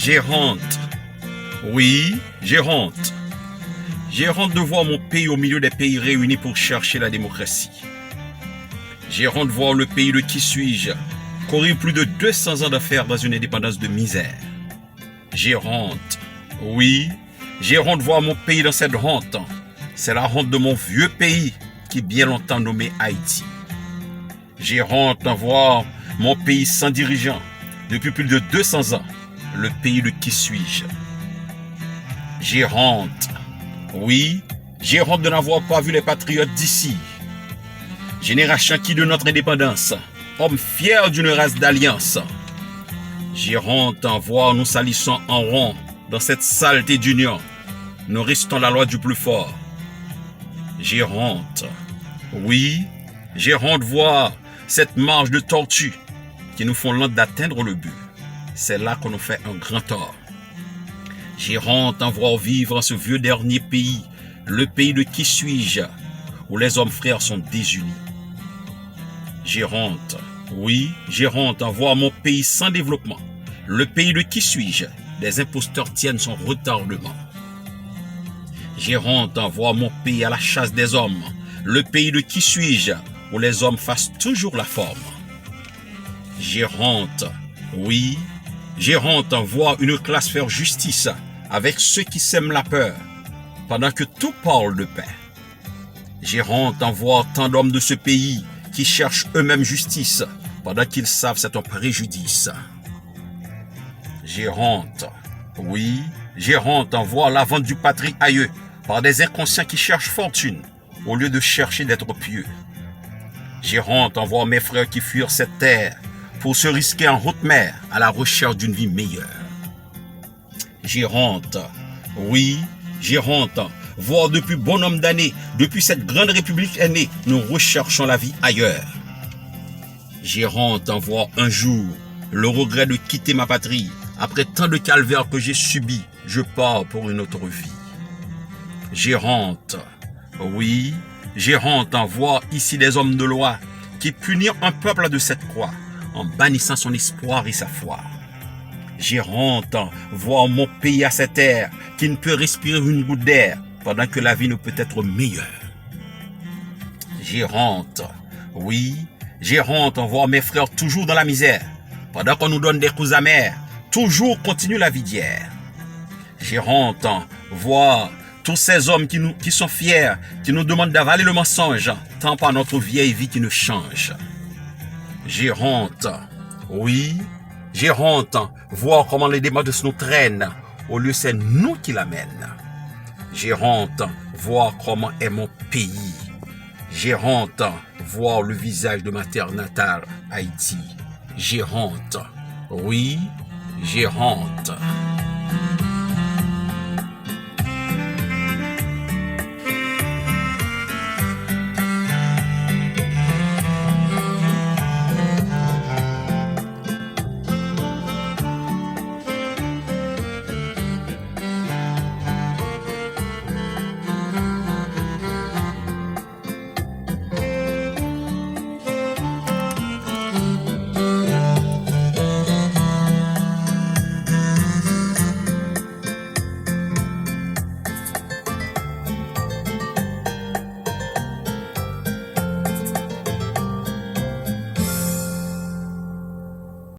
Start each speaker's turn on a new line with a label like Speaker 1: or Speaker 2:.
Speaker 1: J'ai honte. Oui, j'ai honte. J'ai honte de voir mon pays au milieu des pays réunis pour chercher la démocratie. J'ai honte de voir le pays de qui suis-je courir plus de 200 ans d'affaires dans une indépendance de misère. J'ai honte. Oui, j'ai honte de voir mon pays dans cette honte. C'est la honte de mon vieux pays qui est bien longtemps nommé Haïti. J'ai honte de voir mon pays sans dirigeant depuis plus de 200 ans, le pays de qui suis-je. J'ai honte. Oui, j'ai honte de n'avoir pas vu les patriotes d'ici. Génération qui de notre indépendance, hommes fiers d'une race d'alliance. J'ai honte en voir nous salissons en rond dans cette saleté d'union. Nous restons la loi du plus fort. J'ai honte. Oui, j'ai honte de voir cette marche de tortue qui nous font lente d'atteindre le but. C'est là qu'on nous fait un grand tort. J'ai honte en voir vivre en ce vieux dernier pays, le pays de qui suis-je, où les hommes frères sont désunis. J'ai honte. Oui, j'ai honte en voir mon pays sans développement, le pays de qui suis-je, des imposteurs tiennent son retardement. J'ai honte en voir mon pays à la chasse des hommes, le pays de qui suis-je, où les hommes fassent toujours la forme. J'ai honte. Oui, j'ai honte en voir une classe faire justice avec ceux qui sèment la peur, pendant que tout parle de paix. J'ai honte en voir tant d'hommes de ce pays qui cherchent eux-mêmes justice, pendant qu'ils savent c'est un préjudice. J'ai honte. Oui, j'ai honte en voir la vente du patrie aïeux par des inconscients qui cherchent fortune, au lieu de chercher d'être pieux. J'ai honte en voir mes frères qui fuirent cette terre pour se risquer en haute mer à la recherche d'une vie meilleure. J'ai honte. Oui, j'ai honte. Voir depuis bon nombre d'années, depuis cette grande république est née, nous recherchons la vie ailleurs. J'ai honte en voir un jour le regret de quitter ma patrie. Après tant de calvaires que j'ai subis, je pars pour une autre vie. J'ai honte. Oui, j'ai honte en voir ici des hommes de loi qui punirent un peuple de cette croix en bannissant son espoir et sa foi. J'ai honte en voir mon pays à cette terre qui ne peut respirer une goutte d'air pendant que la vie ne peut être meilleure. J'ai honte. Oui, j'ai honte en voir mes frères toujours dans la misère pendant qu'on nous donne des coups amers, toujours continue la vie d'hier. J'ai honte en voir tous ces hommes qui sont fiers, qui nous demandent d'avaler le mensonge, tant par notre vieille vie qui ne change. J'ai honte. Oui, j'ai honte voir comment les démocrates nous traînent, au lieu c'est nous qui l'amènent. J'ai honte voir comment est mon pays. J'ai honte voir le visage de ma terre natale, Haïti. J'ai honte. Oui, j'ai honte.